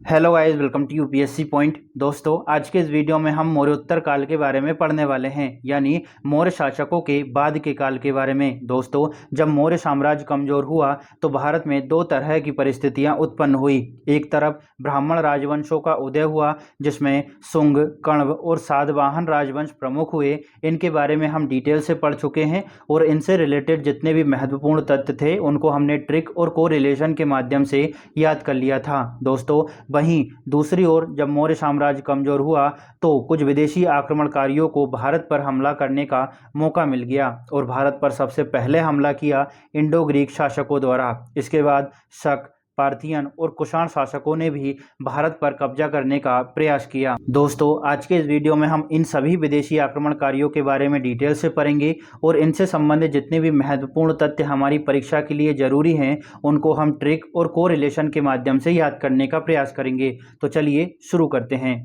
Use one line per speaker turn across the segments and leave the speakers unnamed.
Hello guys, welcome to UPSC point. दोस्तों, आज के इस वीडियो में हम मौर्योत्तर काल के बारे में पढ़ने वाले हैं, यानी मौर्य शासकों के बाद के काल के बारे में। दोस्तों, जब मौर्य साम्राज्य कमजोर हुआ तो भारत में दो तरह की परिस्थितियां उत्पन्न हुई। एक तरफ ब्राह्मण राजवंशों का उदय हुआ, जिसमें शुंग, कण्व और सातवाहन राजवंश प्रमुख हुए। इनके बारे में हम डिटेल से पढ़ चुके हैं और इनसे रिलेटेड जितने भी महत्वपूर्ण तथ्य थे उनको हमने ट्रिक और कोरिलेशन के माध्यम से याद कर लिया था। दोस्तों, वहीं दूसरी ओर जब मौर्य साम्राज्य कमजोर हुआ तो कुछ विदेशी आक्रमणकारियों को भारत पर हमला करने का मौका मिल गया और भारत पर सबसे पहले हमला किया इंडो ग्रीक शासकों द्वारा। इसके बाद शक, पार्थियन और कुषाण शासकों ने भी भारत पर कब्जा करने का प्रयास किया। दोस्तों, आज के इस वीडियो में हम इन सभी विदेशी आक्रमणकारियों के बारे में डिटेल से पढ़ेंगे और इनसे संबंधित जितने भी महत्वपूर्ण तथ्य हमारी परीक्षा के लिए जरूरी हैं उनको हम ट्रिक और कोरिलेशन के माध्यम से याद करने का प्रयास करेंगे। तो चलिए शुरू करते हैं।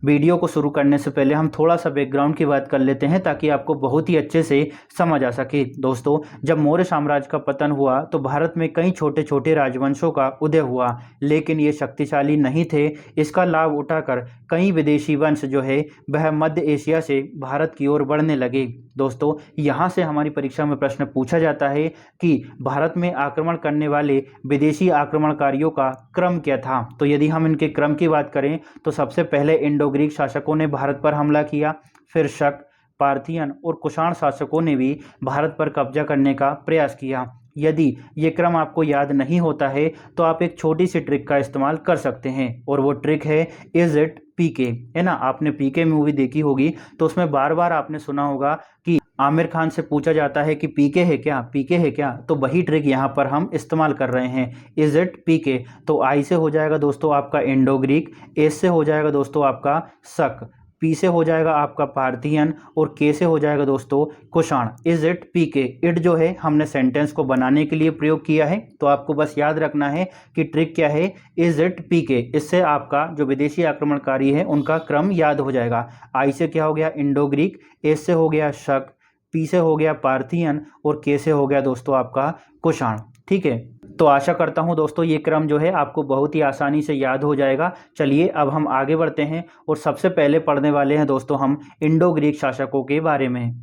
वीडियो को शुरू करने से पहले हम थोड़ा सा बैकग्राउंड की बात कर लेते हैं ताकि आपको बहुत ही अच्छे से समझ आ सके। दोस्तों, जब मौर्य साम्राज्य का पतन हुआ तो भारत में कई छोटे छोटे राजवंशों का उदय हुआ, लेकिन ये शक्तिशाली नहीं थे। इसका लाभ उठाकर कई विदेशी वंश जो है वह मध्य एशिया से भारत की ओर बढ़ने लगे। दोस्तों, यहाँ से हमारी परीक्षा में प्रश्न पूछा जाता है कि भारत में आक्रमण करने वाले विदेशी आक्रमणकारियों का क्रम क्या था। तो यदि हम इनके क्रम की बात करें तो सबसे पहले इंडो ग्रीक शासकों ने भारत पर हमला किया, फिर शक, पार्थियन और कुषाण शासकों ने भी भारत पर कब्जा करने का प्रयास किया। यदि ये क्रम आपको याद नहीं होता है तो आप एक छोटी सी ट्रिक का इस्तेमाल कर सकते हैं और वो ट्रिक है इज इट पीके, है ना। आपने पीके मूवी देखी होगी तो उसमें बार बार आपने सुना होगा कि आमिर खान से पूछा जाता है कि पीके है क्या, पीके है क्या। तो वही ट्रिक यहाँ पर हम इस्तेमाल कर रहे हैं, इज इट पीके। तो आई से हो जाएगा दोस्तों आपका इंडो ग्रीक, एस से हो जाएगा दोस्तों आपका शक, पी से हो जाएगा आपका पार्थियन और के से हो जाएगा दोस्तों Kushan. Is it PK, it जो है हमने सेंटेंस को बनाने के लिए प्रयोग किया है, तो आपको बस याद रखना है कि ट्रिक क्या है, इज इट पीके। इससे आपका जो विदेशी आक्रमणकारी है उनका क्रम याद हो जाएगा। आई से क्या हो गया इंडो ग्रीक, एस से हो गया शक, पी से हो गया पार्थियन और के से हो गया दोस्तों आपका कुषाण। ठीक है, तो आशा करता हूं दोस्तों ये क्रम जो है आपको बहुत ही आसानी से याद हो जाएगा। चलिए अब हम आगे बढ़ते हैं और सबसे पहले पढ़ने वाले हैं दोस्तों हम इंडो ग्रीक शासकों के बारे में।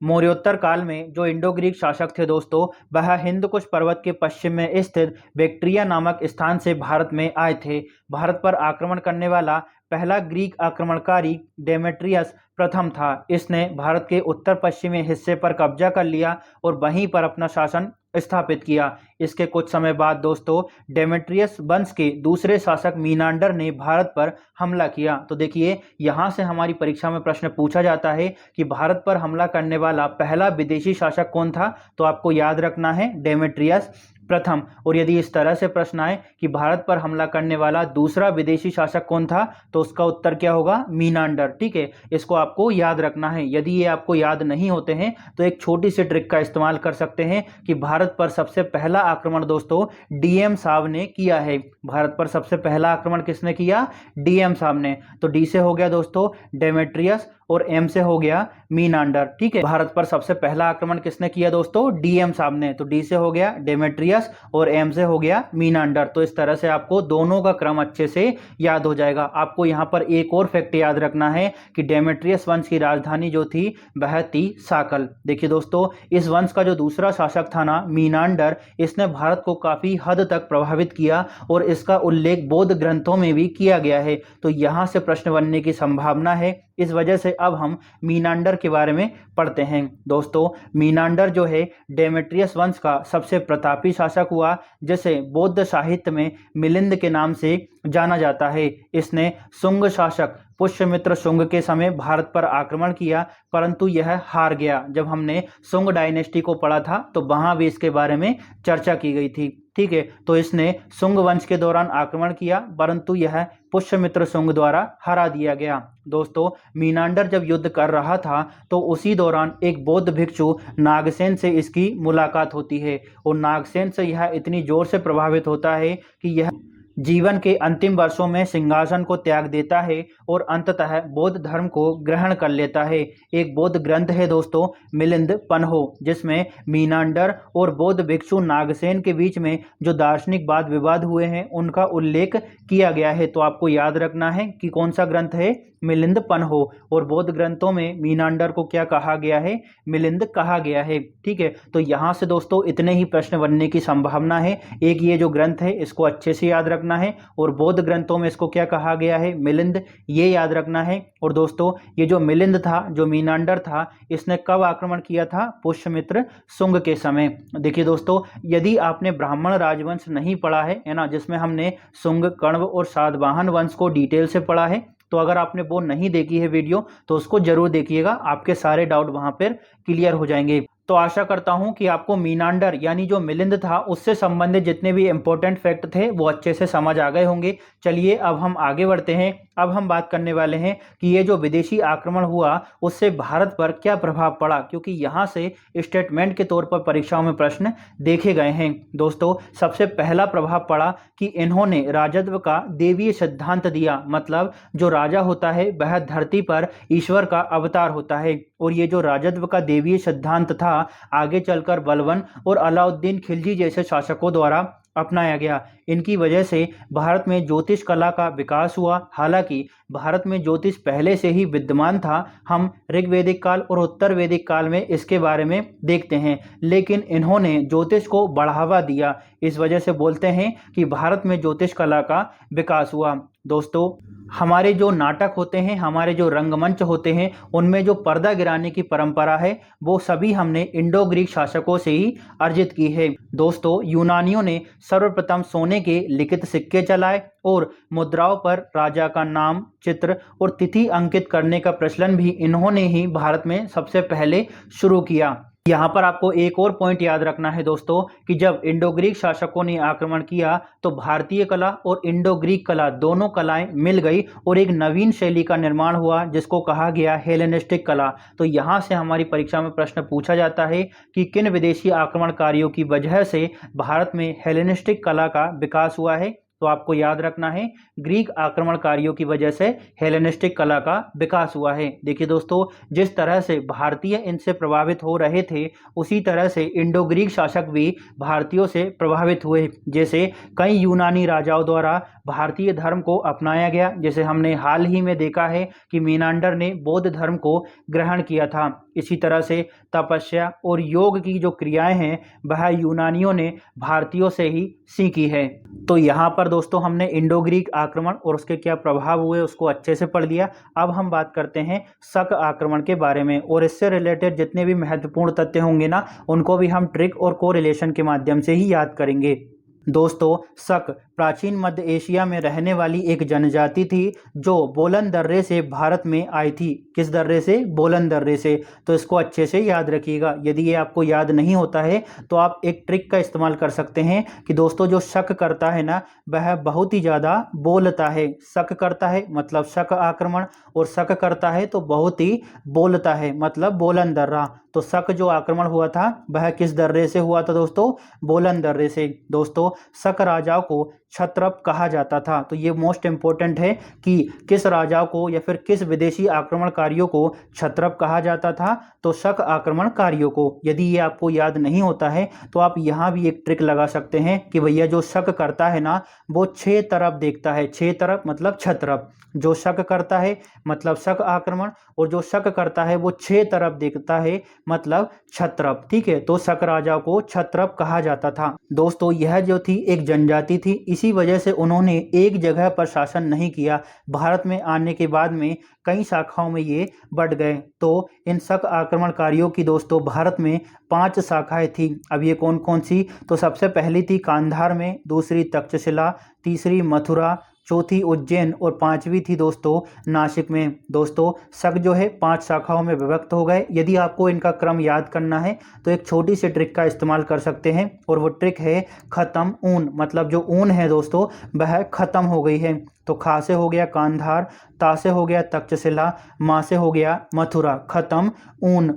मौर्योत्तर काल में जो इंडो ग्रीक शासक थे दोस्तों वह हिंदकुश पर्वत के पश्चिम में स्थित बैक्ट्रिया नामक स्थान से भारत में आए थे। भारत पर आक्रमण करने वाला पहला ग्रीक आक्रमणकारी डेमेट्रियस प्रथम था। इसने भारत के उत्तर पश्चिमी हिस्से पर कब्जा कर लिया और वहीं पर अपना शासन स्थापित किया। इसके कुछ समय बाद दोस्तों डेमेट्रियस वंश के दूसरे शासक मीनांडर ने भारत पर हमला किया। तो देखिए, यहाँ से हमारी परीक्षा में प्रश्न पूछा जाता है कि भारत पर हमला करने वाला पहला विदेशी शासक कौन था। तो आपको याद रखना है डेमेट्रियस प्रथम। और यदि इस तरह से प्रश्न आए कि भारत पर हमला करने वाला दूसरा विदेशी शासक कौन था तो उसका उत्तर क्या होगा, मीनांडर। ठीक है, इसको आपको याद रखना है। यदि ये आपको याद नहीं होते हैं तो एक छोटी सी ट्रिक का इस्तेमाल कर सकते हैं कि भारत पर सबसे पहला आक्रमण दोस्तों डीएम साहब ने किया है। भारत पर सबसे पहला आक्रमण किसने किया, डीएम साहब ने। तो डी से हो गया दोस्तों डेमेट्रियस और एम से हो गया मीनांडर। ठीक है, भारत पर सबसे पहला आक्रमण किसने किया दोस्तों, डीएम साहब ने। तो डी से हो गया डेमेट्रियस और एम से हो गया मीनांडर। तो इस तरह से आपको दोनों का क्रम अच्छे से याद हो जाएगा। आपको यहाँ पर एक और फैक्ट याद रखना है कि डेमेट्रियस वंश की राजधानी जो थी वह थी साकल। देखिए दोस्तों, इस वंश का जो दूसरा शासक था ना मीनांडर, इसने भारत को काफी हद तक प्रभावित किया और इसका उल्लेख बौद्ध ग्रंथों में भी किया गया है। तो यहाँ से प्रश्न बनने की संभावना है। इस वजह से अब हम मीनांडर के बारे में पढ़ते हैं। दोस्तों, मीनांडर जो है डेमेट्रियस वंश का सबसे प्रतापी शासक हुआ, जिसे बौद्ध साहित्य में मिलिंद के नाम से जाना जाता है। इसने शुंग शासक पुष्यमित्र शुंग के समय भारत पर आक्रमण किया, परंतु यह हार गया। जब हमने शुंग डायनेस्टी को पढ़ा था तो वहां भी इसके बारे में चर्चा की गई थी। ठीक है, तो इसने शुंग वंश के दौरान आक्रमण किया, परंतु यह पुष्यमित्र शुंग द्वारा हरा दिया गया। दोस्तों, मीनांडर जब युद्ध कर रहा था तो उसी दौरान एक बौद्ध भिक्षु नागसेन से इसकी मुलाकात होती है और नागसेन से यह इतनी जोर से प्रभावित होता है कि यह जीवन के अंतिम वर्षों में सिंहासन को त्याग देता है और अंततः बौद्ध धर्म को ग्रहण कर लेता है। एक बौद्ध ग्रंथ है दोस्तों मिलिंद पन्हो, जिसमें मीनांडर और बौद्ध भिक्षु नागसेन के बीच में जो दार्शनिक वाद विवाद हुए हैं उनका उल्लेख किया गया है। तो आपको याद रखना है कि कौन सा ग्रंथ है, मिलिंद पन्हो। और बौद्ध ग्रंथों में मीनांडर को क्या कहा गया है, मिलिंद कहा गया है। ठीक है, तो यहाँ से दोस्तों इतने ही प्रश्न बनने की संभावना है। एक ये जो ग्रंथ है इसको अच्छे से याद रखना है, और बौद्ध ग्रंथों में इसको क्या कहा गया है, मिलिंद, ये याद रखना है। और दोस्तों ये जो मिलिंद था, जो मीनांडर था, इसने कब आक्रमण किया था, पुष्यमित्र शुंग के समय। देखिए दोस्तों, यदि आपने ब्राह्मण राजवंश नहीं पढ़ा है ना, जिसमें हमने शुंग, कण्व और सातवाहन वंश को डिटेल से पढ़ा है, तो अगर आपने वो नहीं देखी है वीडियो तो उसको जरूर देखिएगा, आपके सारे डाउट वहां पर क्लियर हो जाएंगे। तो आशा करता हूं कि आपको मीनांडर यानी जो मिलिंद था उससे संबंधित जितने भी इंपॉर्टेंट फैक्ट थे वो अच्छे से समझ आ गए होंगे। चलिए अब हम आगे बढ़ते हैं। अब हम बात करने वाले हैं कि ये जो विदेशी आक्रमण हुआ उससे भारत पर क्या प्रभाव पड़ा, क्योंकि यहाँ से स्टेटमेंट के तौर पर परीक्षाओं में प्रश्न देखे गए हैं। दोस्तों सबसे पहला प्रभाव पड़ा कि इन्होंने राजत्व का देवीय सिद्धांत दिया, मतलब जो राजा होता है वह धरती पर ईश्वर का अवतार होता है। और ये जो राजत्व का देवीय सिद्धांत था आगे चलकर बलबन और अलाउद्दीन खिलजी जैसे शासकों द्वारा अपनाया गया। इनकी वजह से भारत में ज्योतिष कला का विकास हुआ। हालांकि भारत में ज्योतिष पहले से ही विद्यमान था, हम ऋग्वैदिक काल और उत्तर वैदिक काल में इसके बारे में देखते हैं, लेकिन इन्होंने ज्योतिष को बढ़ावा दिया। इस वजह से बोलते हैं कि भारत में ज्योतिष कला का विकास हुआ। दोस्तों हमारे जो नाटक होते हैं, हमारे जो रंगमंच होते हैं, उनमें जो पर्दा गिराने की परंपरा है वो सभी हमने इंडो ग्रीक शासकों से ही अर्जित की है। दोस्तों यूनानियों ने सर्वप्रथम सोने के लिखित सिक्के चलाए और मुद्राओं पर राजा का नाम, चित्र और तिथि अंकित करने का प्रचलन भी इन्होंने ही भारत में सबसे पहले शुरू किया। यहाँ पर आपको एक और पॉइंट याद रखना है दोस्तों कि जब इंडो ग्रीक शासकों ने आक्रमण किया तो भारतीय कला और इंडो ग्रीक कला दोनों कलाएं मिल गई और एक नवीन शैली का निर्माण हुआ जिसको कहा गया हेलेनिस्टिक कला। तो यहाँ से हमारी परीक्षा में प्रश्न पूछा जाता है कि किन विदेशी आक्रमणकारियों की वजह से भारत में हेलेनिस्टिक कला का विकास हुआ है। तो आपको याद रखना है ग्रीक आक्रमणकारियों की वजह से हेलेनिस्टिक कला का विकास हुआ है। देखिए दोस्तों, जिस तरह से भारतीय इनसे प्रभावित हो रहे थे उसी तरह से इंडो ग्रीक शासक भी भारतीयों से प्रभावित हुए। जैसे कई यूनानी राजाओं द्वारा भारतीय धर्म को अपनाया गया, जैसे हमने हाल ही में देखा है कि मीनांडर ने बौद्ध धर्म को ग्रहण किया था। इसी तरह से तपस्या और योग की जो क्रियाएं हैं वह यूनानियों ने भारतीयों से ही सीखी है। तो यहाँ पर दोस्तों हमने इंडो ग्रीक आक्रमण और उसके क्या प्रभाव हुए उसको अच्छे से पढ़ लिया। अब हम बात करते हैं शक आक्रमण के बारे में, और इससे रिलेटेड जितने भी महत्वपूर्ण तथ्य होंगे ना उनको भी हम ट्रिक और कोरिलेशन के माध्यम से ही याद करेंगे। दोस्तों शक प्राचीन मध्य एशिया में रहने वाली एक जनजाति थी जो बोलन दर्रे से भारत में आई थी। किस दर्रे से? बोलन दर्रे से। तो इसको अच्छे से याद रखिएगा। यदि ये आपको याद नहीं होता है तो आप एक ट्रिक का इस्तेमाल कर सकते हैं कि दोस्तों जो शक करता है ना वह बहुत ही ज़्यादा बोलता है। शक करता है मतलब शक आक्रमण, और शक करता है तो बहुत ही बोलता है मतलब बोलन दर्रा। तो शक जो आक्रमण हुआ था वह किस दर्रे से हुआ था दोस्तों? बोलन दर्रे से। दोस्तों शक राजाओं को क्षत्रप कहा जाता था। तो ये मोस्ट इंपॉर्टेंट है कि किस राजाओं को या फिर किस विदेशी आक्रमणकारियों को क्षत्रप कहा जाता था? तो शक आक्रमणकारियों को। यदि ये आपको याद नहीं होता है तो आप यहाँ भी एक ट्रिक लगा सकते हैं कि भैया जो शक करता है ना वो 6 तरफ देखता है। 6 तरफ मतलब क्षत्रप। जो शक करता है मतलब शक आक्रमण, और जो शक करता है वो 6 तरफ देखता है मतलब क्षत्रप। ठीक है, तो शक राजाओं को क्षत्रप कहा जाता था। दोस्तों यह जो थी एक जनजाति थी, इसी वजह से उन्होंने एक जगह पर शासन नहीं किया। भारत में आने के बाद में कई शाखाओं में ये बढ़ गए। तो इन शक आक्रमणकारियों की दोस्तों भारत में 5 शाखाएं थी। अब ये कौन कौन सी? तो सबसे पहली थी कांधार में, दूसरी तक्षशिला, तीसरी मथुरा, चौथी उज्जैन और 5वीं थी दोस्तों नासिक में। दोस्तों शक जो है 5 शाखाओं में विभक्त हो गए। यदि आपको इनका क्रम याद करना है तो एक छोटी सी ट्रिक का इस्तेमाल कर सकते हैं, और वो ट्रिक है खत्म ऊन। मतलब जो ऊन है दोस्तों वह खत्म हो गई है। तो खा से हो गया कांधार, ता से हो गया तक्षशिला, मा से हो गया मथुरा, खत्म,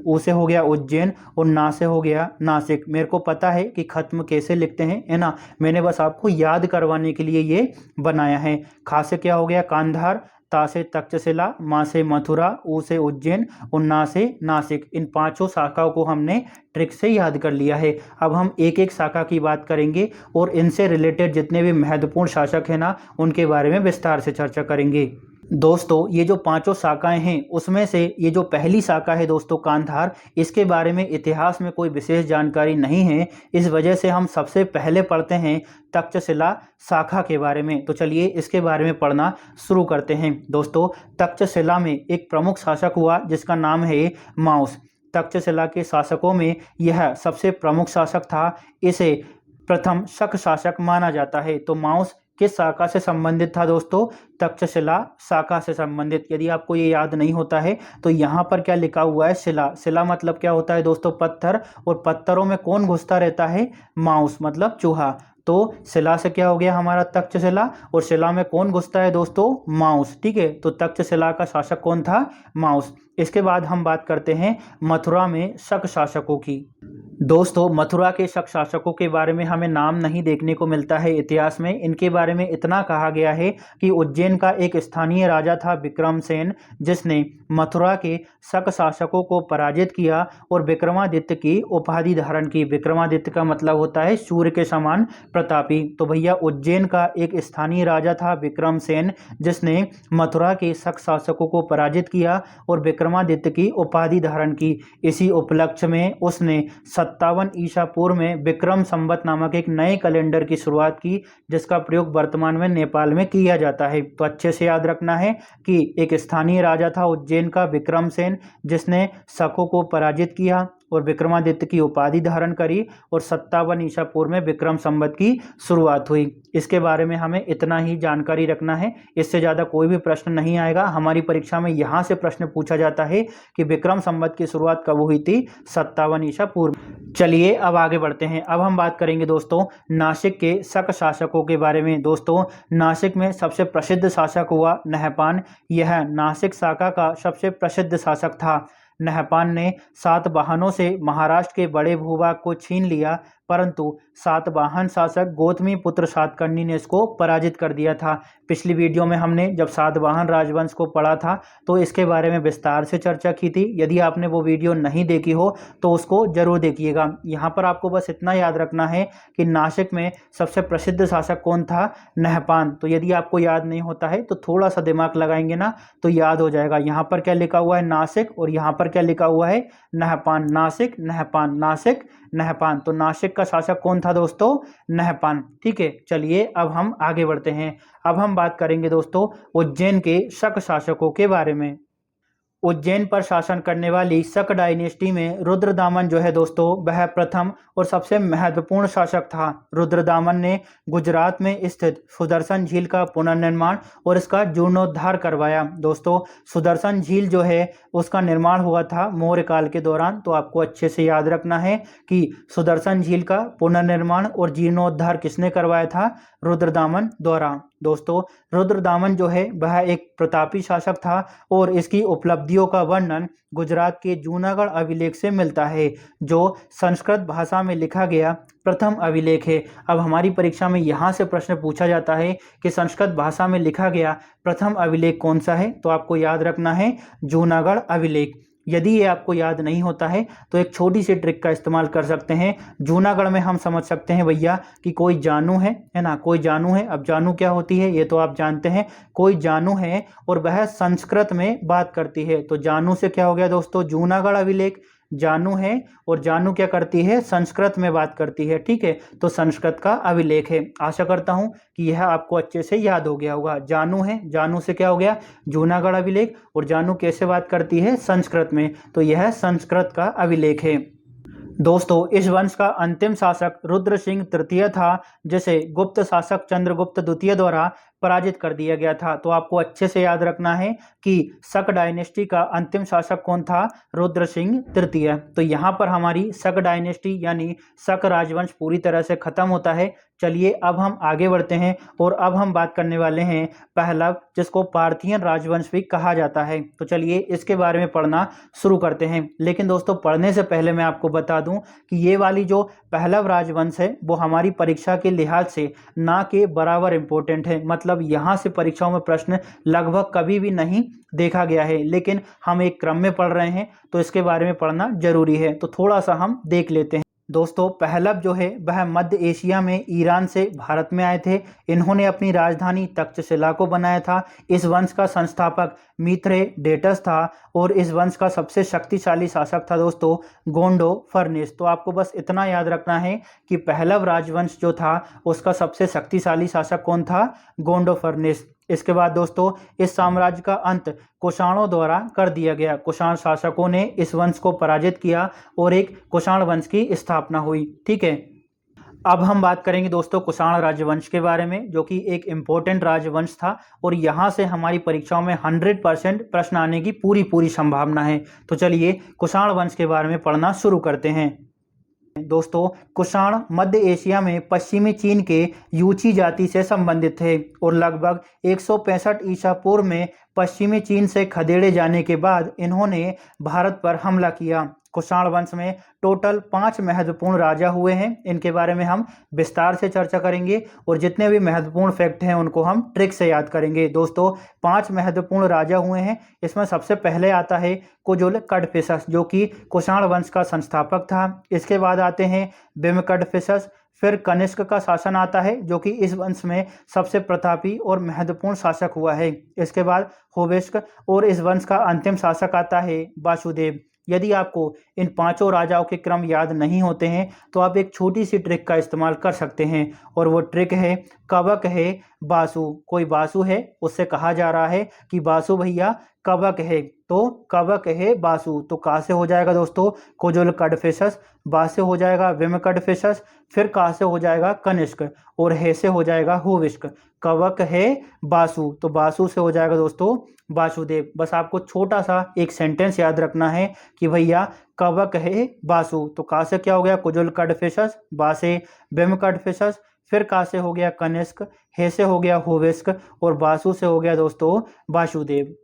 ऊ से हो गया उज्जैन और ना से हो गया नासिक। मेरे को पता है कि खत्म कैसे लिखते हैं, है ना, मैंने बस आपको याद करवाने के लिए ये बनाया है। खा से क्या हो गया कांधार, ता से तक्षशिला, मा से मथुरा, ऊ से उज्जैन और ना से नासिक। इन पांचों शाखाओं को हमने ट्रिक से याद कर लिया है। अब हम एक एक शाखा की बात करेंगे और इनसे रिलेटेड जितने भी महत्वपूर्ण शासक हैं ना, उनके बारे में विस्तार से चर्चा करेंगे। दोस्तों ये जो पांचों शाखाएं हैं उसमें से ये जो पहली शाखा है दोस्तों कांधार, इसके बारे में इतिहास में कोई विशेष जानकारी नहीं है। इस वजह से हम सबसे पहले पढ़ते हैं तक्षशिला शाखा के बारे में। तो चलिए इसके बारे में पढ़ना शुरू करते हैं। दोस्तों तक्षशिला में एक प्रमुख शासक हुआ जिसका नाम है माउस। तक्षशिला के शासकों में यह सबसे प्रमुख शासक था। इसे प्रथम शक शासक माना जाता है। तो माउस किस शाखा से संबंधित था दोस्तों? तक्षशिला शाखा से संबंधित। यदि आपको ये याद नहीं होता है तो यहाँ पर क्या लिखा हुआ है? शिला। शिला मतलब क्या होता है दोस्तों? पत्थर। और पत्थरों में कौन घुसता रहता है? माउस मतलब चूहा। तो शिला से क्या हो गया हमारा? तक्षशिला। और शिला में कौन घुसता है दोस्तों? माउस। ठीक है, तो तक्षशिला का शासक कौन था? माउस। इसके बाद हम बात करते हैं मथुरा में शक शासकों की। दोस्तों मथुरा के शक शासकों के बारे में हमें नाम नहीं देखने को मिलता है इतिहास में। इनके बारे में इतना कहा गया है कि उज्जैन का एक स्थानीय राजा था विक्रमसेन, जिसने मथुरा के शक शासकों को पराजित किया और विक्रमादित्य की उपाधि धारण की। विक्रमादित्य का मतलब होता है सूर्य के समान प्रतापी। तो भैया उज्जैन का एक स्थानीय राजा था विक्रमसेन, जिसने मथुरा के शक शासकों को पराजित किया और विक्रमादित्य की उपाधि धारण की। इसी उपलक्ष्य में उसने 57 ईसा पूर्व में विक्रम संवत नामक एक नए कैलेंडर की शुरुआत की, जिसका प्रयोग वर्तमान में नेपाल में किया जाता है। तो अच्छे से याद रखना है कि एक स्थानीय राजा था उज्जैन का विक्रमसेन, जिसने शकों को पराजित किया और विक्रमादित्य की उपाधि धारण करी और 57 ईसा पूर्व में विक्रम संवत की शुरुआत हुई। इसके बारे में हमें इतना ही जानकारी रखना है, इससे ज़्यादा कोई भी प्रश्न नहीं आएगा। हमारी परीक्षा में यहाँ से प्रश्न पूछा जाता है कि विक्रम संवत की शुरुआत कब हुई थी? 57 ईसा पूर्व। चलिए अब आगे बढ़ते हैं। अब हम बात करेंगे दोस्तों नासिक के शक शासकों के बारे में। दोस्तों नासिक में सबसे प्रसिद्ध शासक हुआ नहपान। यह नासिक शाखा का सबसे प्रसिद्ध शासक था। नहपान ने सातवाहनों से महाराष्ट्र के बड़े भूभाग को छीन लिया, परंतु सातवाहन शासक गौतमी पुत्र सातकर्णी ने इसको पराजित कर दिया था। पिछली वीडियो में हमने जब सातवाहन राजवंश को पढ़ा था तो इसके बारे में विस्तार से चर्चा की थी। यदि आपने वो वीडियो नहीं देखी हो तो उसको जरूर देखिएगा। यहाँ पर आपको बस इतना याद रखना है कि नासिक में सबसे प्रसिद्ध शासक कौन था? नहपान। तो यदि आपको याद नहीं होता है तो थोड़ा सा दिमाग लगाएंगे ना तो याद हो जाएगा। यहाँ पर क्या लिखा हुआ है? नासिक। और यहाँ पर क्या लिखा हुआ है? नहपान। नासिक नहपान, नासिक नहपान। तो नासिक का शासक कौन था दोस्तों? नहपान। ठीक है, चलिए अब हम आगे बढ़ते हैं। अब हम बात करेंगे दोस्तों उज्जैन के शक शासकों के बारे में। उज्जैन पर शासन करने वाली शक डायनेस्टी में रुद्रदामन जो है दोस्तों, वह प्रथम और सबसे महत्वपूर्ण शासक था। रुद्रदामन ने गुजरात में स्थित सुदर्शन झील का पुनर्निर्माण और इसका जीर्णोद्धार करवाया। दोस्तों सुदर्शन झील जो है उसका निर्माण हुआ था मौर्य काल के दौरान। तो आपको अच्छे से याद रखना है कि सुदर्शन झील का पुनर्निर्माण और जीर्णोद्धार किसने करवाया था? रुद्रदामन द्वारा। दोस्तों रुद्रदामन जो है वह एक प्रतापी शासक था और इसकी उपलब्धियों का वर्णन गुजरात के जूनागढ़ अभिलेख से मिलता है, जो संस्कृत भाषा में लिखा गया प्रथम अभिलेख है। अब हमारी परीक्षा में यहाँ से प्रश्न पूछा जाता है कि संस्कृत भाषा में लिखा गया प्रथम अभिलेख कौन सा है? तो आपको याद रखना है जूनागढ़ अभिलेख। यदि ये आपको याद नहीं होता है तो एक छोटी सी ट्रिक का इस्तेमाल कर सकते हैं। जूनागढ़ में हम समझ सकते हैं भैया कि कोई जानू है ना, कोई जानू है। अब जानू क्या होती है ये तो आप जानते हैं। कोई जानू है और वह संस्कृत में बात करती है। तो जानू से क्या हो गया दोस्तों? जूनागढ़ अभिलेख। जानू है और जानू क्या करती है? संस्कृत में बात करती है। ठीक है, तो संस्कृत का अभिलेख है। आशा करता हूं कि यह आपको अच्छे से याद हो गया होगा। जानू है, जानू से क्या हो गया? जूनागढ़ अभिलेख। और जानू कैसे बात करती है? संस्कृत में। तो यह संस्कृत का अभिलेख है। दोस्तों इस वंश का अंतिम शासक रुद्र सिंह तृतीय था, जिसे गुप्त शासक चंद्रगुप्त द्वितीय द्वारा पराजित कर दिया गया था। तो आपको अच्छे से याद रखना है कि शक डायनेस्टी का अंतिम शासक कौन था? रुद्र सिंह तृतीय। तो यहाँ पर हमारी शक डायनेस्टी यानी शक राजवंश पूरी तरह से खत्म होता है। चलिए अब हम आगे बढ़ते हैं और अब हम बात करने वाले हैं पहलव, जिसको पार्थियन राजवंश भी कहा जाता है। तो चलिए इसके बारे में पढ़ना शुरू करते हैं। लेकिन दोस्तों पढ़ने से पहले मैं आपको बता दूं कि ये वाली जो पहलव राजवंश है वो हमारी परीक्षा के लिहाज से ना के बराबर इंपॉर्टेंट है। मतलब यहाँ से परीक्षाओं में प्रश्न लगभग कभी भी नहीं देखा गया है, लेकिन हम एक क्रम में पढ़ रहे हैं तो इसके बारे में पढ़ना जरूरी है। तो थोड़ा सा हम देख लेते हैं। दोस्तों पहलव जो है वह मध्य एशिया में ईरान से भारत में आए थे। इन्होंने अपनी राजधानी तक्षशिला को बनाया था। इस वंश का संस्थापक मिथ्रेडेटस था और इस वंश का सबसे शक्तिशाली शासक था दोस्तों गोंडो फर्नेस। तो आपको बस इतना याद रखना है कि पहलव राजवंश जो था उसका सबसे शक्तिशाली शासक कौन था? गोंडो फर्नेस। इसके बाद दोस्तों इस साम्राज्य का अंत कुषाणों द्वारा कर दिया गया। कुषाण शासकों ने इस वंश को पराजित किया और एक कुषाण वंश की स्थापना हुई। ठीक है, अब हम बात करेंगे दोस्तों कुषाण राजवंश के बारे में, जो कि एक इम्पोर्टेंट राजवंश था और यहाँ से हमारी परीक्षाओं में 100% प्रश्न आने की पूरी संभावना है। तो चलिए कुषाण वंश के बारे में पढ़ना शुरू करते हैं। दोस्तों कुषाण मध्य एशिया में पश्चिमी चीन के यूची जाति से संबंधित थे और लगभग 165 ईसा पूर्व में पश्चिमी चीन से खदेड़े जाने के बाद इन्होंने भारत पर हमला किया। कुषाण वंश में टोटल 5 महत्वपूर्ण राजा हुए हैं। इनके बारे में हम विस्तार से चर्चा करेंगे और जितने भी महत्वपूर्ण फैक्ट हैं उनको हम ट्रिक से याद करेंगे। दोस्तों 5 महत्वपूर्ण राजा हुए हैं। इसमें सबसे पहले आता है कुजुल कडफिसस, जो कि कुषाण वंश का संस्थापक था। इसके बाद आते हैं बिमकडफिसस। फिर कनिष्क का शासन आता है, जो कि इस वंश में सबसे प्रतापी और महत्वपूर्ण शासक हुआ है। इसके बाद होवेस्क और इस वंश का अंतिम शासक आता है वासुदेव। यदि आपको इन 5 राजाओं के क्रम याद नहीं होते हैं तो आप एक छोटी सी ट्रिक का इस्तेमाल कर सकते हैं और वो ट्रिक है कवक है बासु। कोई बासु है, उससे कहा जा रहा है कि बासु भैया कवक है, तो कवक है बासु। तो का से हो जाएगा दोस्तों कुजुल कडफिसस, बा से हो जाएगा विमकडफिसस, फिर का से हो जाएगा कनिष्क और हे से हो जाएगा होविष्क। कवक है बासु, तो बासु से हो जाएगा दोस्तों वासुदेव। बस आपको छोटा सा एक सेंटेंस याद रखना है कि भैया कवक है बासु। तो का से क्या हो गया कुजुल कडफिसस, बा से बिमकडफिसस, फिर का से हो गया कनिष्क, हे से हो गया होविष्क और बासु से हो गया दोस्तों वासुदेव।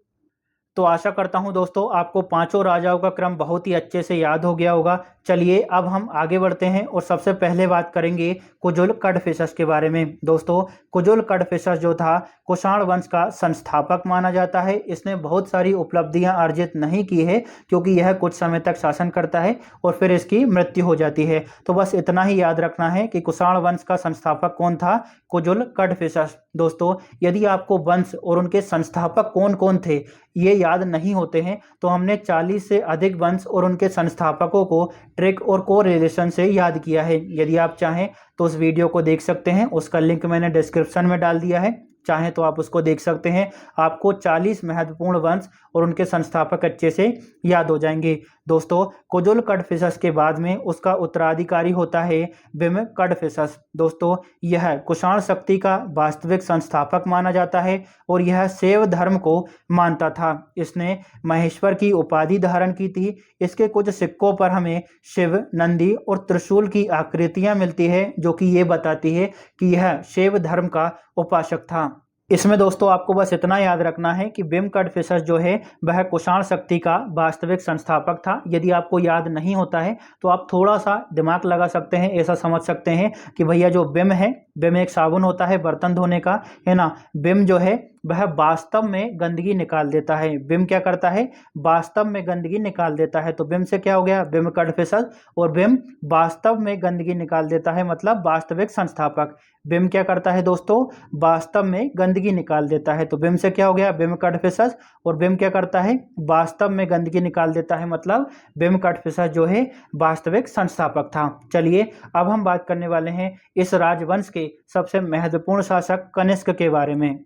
तो आशा करता हूं दोस्तों आपको 5 राजाओं का क्रम बहुत ही अच्छे से याद हो गया होगा। चलिए अब हम आगे बढ़ते हैं और सबसे पहले बात करेंगे कुजुल कडफिसस के बारे में। दोस्तों कुजुल कडफिसस जो था कुषाण वंश का संस्थापक माना जाता है। इसने बहुत सारी उपलब्धियां अर्जित नहीं की है क्योंकि यह कुछ समय तक शासन करता है और फिर इसकी मृत्यु हो जाती है। तो बस इतना ही याद रखना है कि कुषाण वंश का संस्थापक कौन था? कुजुल कडफिसस। दोस्तों यदि आपको वंश और उनके संस्थापक कौन कौन थे ये याद नहीं होते हैं तो हमने 40 से अधिक वंश और उनके संस्थापकों को ट्रिक और कोरिलेशन से याद किया है। यदि आप चाहें तो उस वीडियो को देख सकते हैं, उसका लिंक मैंने डिस्क्रिप्शन में डाल दिया है, चाहें तो आप उसको देख सकते हैं। आपको 40 महत्वपूर्ण वंश और उनके संस्थापक अच्छे से याद हो जाएंगे। दोस्तों कुजुल कडफिसस के बाद में उसका उत्तराधिकारी होता है बिमकडफिसस। दोस्तों यह कुषाण शक्ति का वास्तविक संस्थापक माना जाता है और यह शैव धर्म को मानता था। इसने महेश्वर की उपाधि धारण की थी। इसके कुछ सिक्कों पर हमें शिव, नंदी और त्रिशूल की आकृतियां मिलती है जो कि ये बताती है कि यह शैव धर्म का उपासक था। इसमें दोस्तों आपको बस इतना याद रखना है कि बिमकडफिसस जो है वह कुषाण शक्ति का वास्तविक संस्थापक था। यदि आपको याद नहीं होता है तो आप थोड़ा सा दिमाग लगा सकते हैं, ऐसा समझ सकते हैं कि भैया जो बिम है, बिम एक साबुन होता है बर्तन धोने का, है ना। बिम जो है वह वास्तव में गंदगी निकाल देता है। बिम क्या करता है? वास्तव में गंदगी निकाल देता है। तो बिम से क्या हो गया? बिमकडफिसस। और बिम वास्तव में गंदगी निकाल देता है मतलब वास्तविक संस्थापक। बिम क्या करता है दोस्तों? वास्तव में गंदगी निकाल देता है। तो बिम से क्या हो गया? बिमकडफिसस। और बिम क्या करता है? वास्तव में गंदगी निकाल देता है मतलब बिमकडफिसस जो है वास्तविक संस्थापक था। चलिए अब हम बात करने वाले हैं इस राजवंश के सबसे महत्वपूर्ण शासक कनिष्क के बारे में।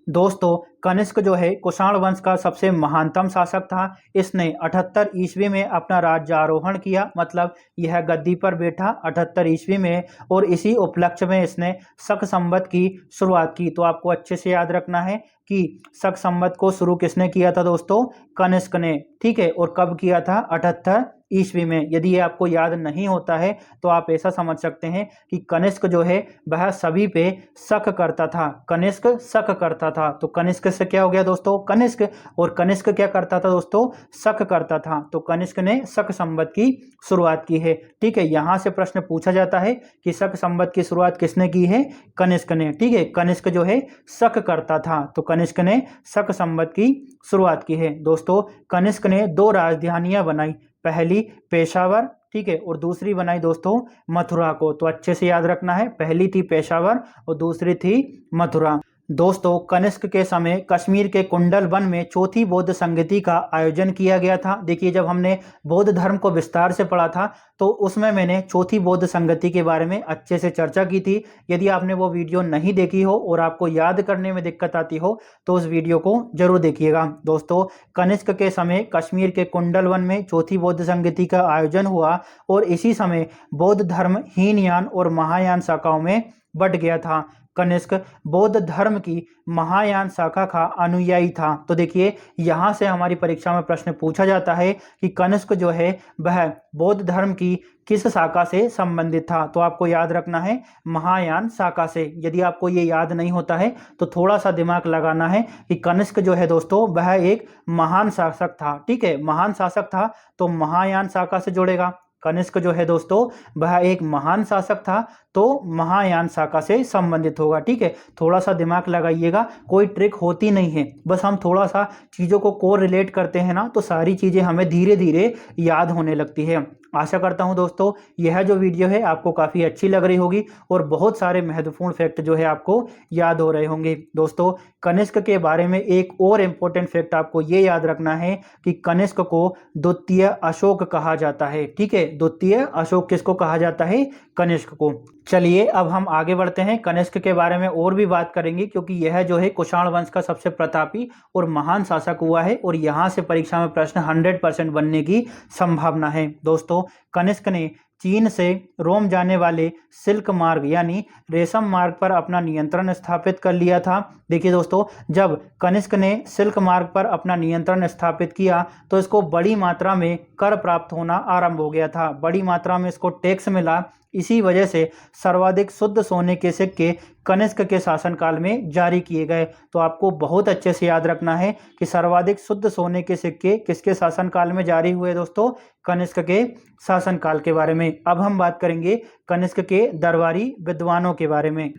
दोस्तों कनिष्क जो है कुषाण वंश का सबसे महानतम शासक था। इसने 78 ईस्वी में अपना राज्यारोहण किया, मतलब यह गद्दी पर बैठा 78 ईस्वी में, और इसी उपलक्ष्य में इसने शक संवत की शुरुआत की। तो आपको अच्छे से याद रखना है कि शक संवत को शुरू किसने किया था दोस्तों? कनिष्क ने। ठीक है, और कब किया था? 78 ईस्वी में। यदि ये आपको याद नहीं होता है तो आप ऐसा समझ सकते हैं कि कनिष्क जो है वह सभी पे शक करता था। कनिष्क शक करता था, तो कनिष्क से क्या हो गया दोस्तों? कनिष्क। और कनिष्क क्या करता था दोस्तों? शक करता था। तो कनिष्क ने शक संवत की शुरुआत की है। ठीक है, यहां से प्रश्न पूछा जाता है कि शक संवत की शुरुआत किसने की है? कनिष्क ने। ठीक है, कनिष्क जो है शक करता था, तो कनिष्क ने शक संवत की शुरुआत की है। दोस्तों कनिष्क ने 2 राजधानियां बनाई, पहली पेशावर, ठीक है, और दूसरी बनाई दोस्तों मथुरा को। तो अच्छे से याद रखना है, पहली थी पेशावर और दूसरी थी मथुरा। दोस्तों कनिष्क के समय कश्मीर के कुंडल वन में चौथी बौद्ध संगति का आयोजन किया गया था। देखिए, जब हमने बौद्ध धर्म को विस्तार से पढ़ा था तो उसमें मैंने चौथी बौद्ध संगति के बारे में अच्छे से चर्चा की थी। यदि आपने वो वीडियो नहीं देखी हो और आपको याद करने में दिक्कत आती हो तो उस वीडियो को जरूर देखिएगा। दोस्तों कनिष्क के समय कश्मीर के कुंडल वन में चौथी बौद्ध संगति का आयोजन हुआ और इसी समय बौद्ध धर्म हीनयान और महायान शाखाओं में बंट गया था। कनिष्क बौद्ध धर्म की महायान शाखा का अनुयायी था। तो देखिए, यहां से हमारी परीक्षा में प्रश्न पूछा जाता है कि कनिष्क जो है वह बौद्ध धर्म की किस शाखा से संबंधित था? तो आपको याद रखना है महायान शाखा से। यदि आपको ये याद नहीं होता है तो थोड़ा सा दिमाग लगाना है कि कनिष्क जो है दोस्तों वह एक महान शासक था। ठीक है, महान शासक था तो महायान शाखा से जुड़ेगा। कनिष्क जो है दोस्तों वह एक महान शासक था तो महायान शाखा से संबंधित होगा। ठीक है, थोड़ा सा दिमाग लगाइएगा, कोई ट्रिक होती नहीं है, बस हम थोड़ा सा चीज़ों को कोरिलेट करते हैं ना तो सारी चीज़ें हमें धीरे धीरे याद होने लगती है। आशा करता हूं दोस्तों यह जो वीडियो है आपको काफ़ी अच्छी लग रही होगी और बहुत सारे महत्वपूर्ण फैक्ट जो है आपको याद हो रहे होंगे। दोस्तों कनिष्क के बारे में एक और इम्पोर्टेंट फैक्ट आपको ये याद रखना है कि कनिष्क को द्वितीय अशोक कहा जाता है। ठीक है, द्वितीय अशोक किसको कहा जाता है? कनिष्क को। चलिए अब हम आगे बढ़ते हैं, कनिष्क के बारे में और भी बात करेंगे क्योंकि यह जो है कुषाण वंश का सबसे प्रतापी और महान शासक हुआ है और यहाँ से परीक्षा में प्रश्न 100% बनने की संभावना है। दोस्तों कनिष्क ने चीन से रोम जाने वाले सिल्क मार्ग यानी रेशम मार्ग पर अपना नियंत्रण स्थापित कर लिया था। देखिए दोस्तों, जब कनिष्क ने सिल्क मार्ग पर अपना नियंत्रण स्थापित किया तो इसको बड़ी मात्रा में कर प्राप्त होना आरंभ हो गया था, बड़ी मात्रा में इसको टैक्स मिला। इसी वजह से सर्वाधिक शुद्ध सोने के सिक्के कनिष्क के शासनकाल में जारी किए गए। तो आपको बहुत अच्छे से याद रखना है कि सर्वाधिक शुद्ध सोने के सिक्के किसके शासनकाल में जारी हुए दोस्तों? कनिष्क के शासनकाल के बारे में। अब हम बात करेंगे कनिष्क के दरबारी विद्वानों के बारे में,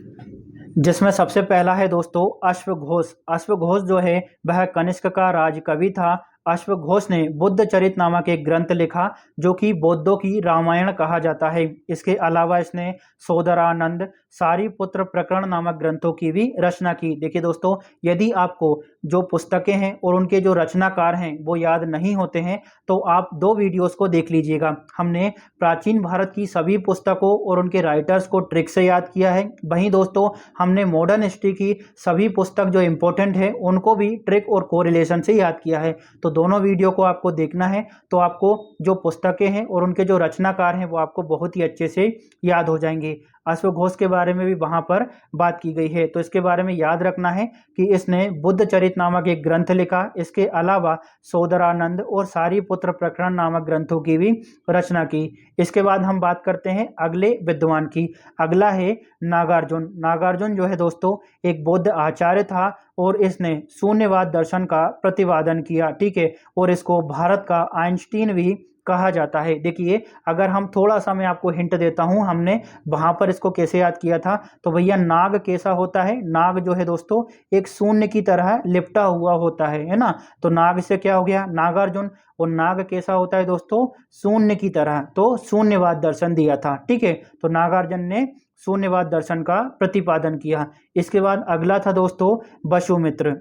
जिसमें सबसे पहला है दोस्तों अश्वघोष। अश्वघोष जो है वह कनिष्क का राजकवि था। अश्वघोष ने बुद्ध चरित नामक एक ग्रंथ लिखा जो कि बौद्धों की रामायण कहा जाता है। इसके अलावा इसने सोदरानंद, सारीपुत्र प्रकरण नामक ग्रंथों की भी रचना की। देखिए दोस्तों, यदि आपको जो पुस्तकें हैं और उनके जो रचनाकार हैं वो याद नहीं होते हैं तो आप 2 वीडियोस को देख लीजिएगा। हमने प्राचीन भारत की सभी पुस्तकों और उनके राइटर्स को ट्रिक से याद किया है। वहीं दोस्तों हमने मॉडर्न हिस्ट्री की सभी पुस्तक जो इंपॉर्टेंट है उनको भी ट्रिक और कोरिलेशन से याद किया है। तो दोनों वीडियो को आपको देखना है तो आपको जो पुस्तकें हैं और उनके जो रचनाकार हैं वो आपको बहुत ही अच्छे से याद हो जाएंगे। अश्वघोष के बारे में भी वहां पर बात की गई है, तो इसके बारे में याद रखना है कि इसने बुद्ध चरित नामक एक ग्रंथ लिखा। इसके अलावा सोदरानंद और सारीपुत्र प्रकरण नामक ग्रंथों की भी रचना की। इसके बाद हम बात करते हैं अगले विद्वान की। अगला है नागार्जुन। नागार्जुन जो है दोस्तों एक बौद्ध आचार्य था और इसने शून्यवाद दर्शन का प्रतिपादन किया। ठीक है, और इसको भारत का आइंस्टीन भी कहा जाता है। देखिए, अगर हम थोड़ा सा मैं आपको हिंट देता हूं, हमने वहां पर इसको कैसे याद किया था, तो भैया नाग कैसा होता है? नाग जो है दोस्तों एक शून्य की तरह लिपटा हुआ होता है ना। तो नाग से क्या हो गया? नागार्जुन। और नाग कैसा होता है दोस्तों? शून्य की तरह। तो शून्यवाद दर्शन दिया था। ठीक है, तो नागार्जुन ने शून्यवाद दर्शन का प्रतिपादन किया। इसके बाद अगला था दोस्तों वसुमित्र।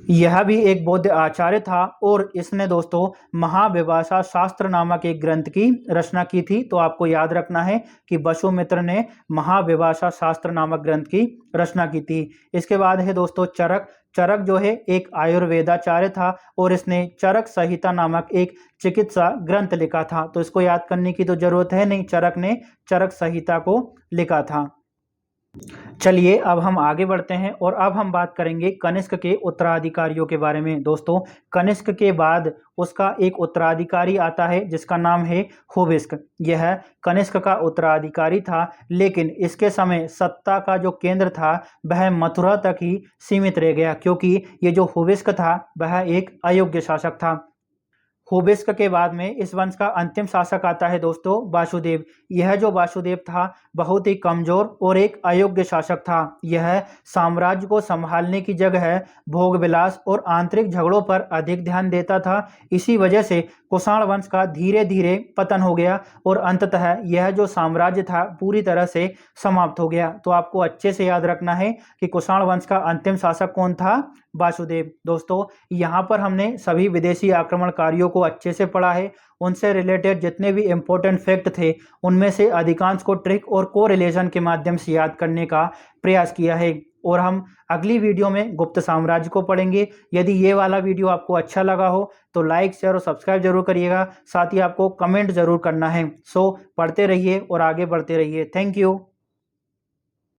यह भी एक बौद्ध आचार्य था और इसने दोस्तों महाविभाषा शास्त्र नामक एक ग्रंथ की रचना की थी। तो आपको याद रखना है कि वसुमित्र ने महाविभाषा शास्त्र नामक ग्रंथ की रचना की थी। इसके बाद है दोस्तों चरक। चरक जो है एक आयुर्वेदाचार्य था और इसने चरक संहिता नामक एक चिकित्सा ग्रंथ लिखा था। तो इसको याद करने की तो जरूरत है नहीं, चरक ने चरक संहिता को लिखा था। चलिए अब हम आगे बढ़ते हैं और अब हम बात करेंगे कनिष्क के उत्तराधिकारियों के बारे में। दोस्तों कनिष्क के बाद उसका एक उत्तराधिकारी आता है जिसका नाम है हुविस्क। यह कनिष्क का उत्तराधिकारी था, लेकिन इसके समय सत्ता का जो केंद्र था वह मथुरा तक ही सीमित रह गया, क्योंकि ये जो हुविस्क था वह एक अयोग्य शासक था। हुबिस्क के बाद में इस वंश का अंतिम शासक आता है दोस्तों वासुदेव। यह जो वासुदेव था बहुत ही कमजोर और एक अयोग्य शासक था। यह साम्राज्य को संभालने की जगह भोग विलास और आंतरिक झगड़ों पर अधिक ध्यान देता था। इसी वजह से कुषाण वंश का धीरे धीरे पतन हो गया और अंततः यह जो साम्राज्य था पूरी तरह से समाप्त हो गया। तो आपको अच्छे से याद रखना है कि कुषाण वंश का अंतिम शासक कौन था? वासुदेव। दोस्तों यहाँ पर हमने सभी विदेशी आक्रमणकारियों को अच्छे से पढ़ा है। उनसे रिलेटेड जितने भी इंपॉर्टेंट फैक्ट थे उनमें से अधिकांश को ट्रिक और कोरिलेशन के माध्यम से याद करने का प्रयास किया है। और हम अगली वीडियो में गुप्त साम्राज्य को पढ़ेंगे। यदि ये वाला वीडियो आपको अच्छा लगा हो तो लाइक शेयर और सब्सक्राइब जरूर करिएगा। साथ ही आपको कमेंट जरूर करना है। सो पढ़ते रहिए और आगे बढ़ते रहिए। Thank you.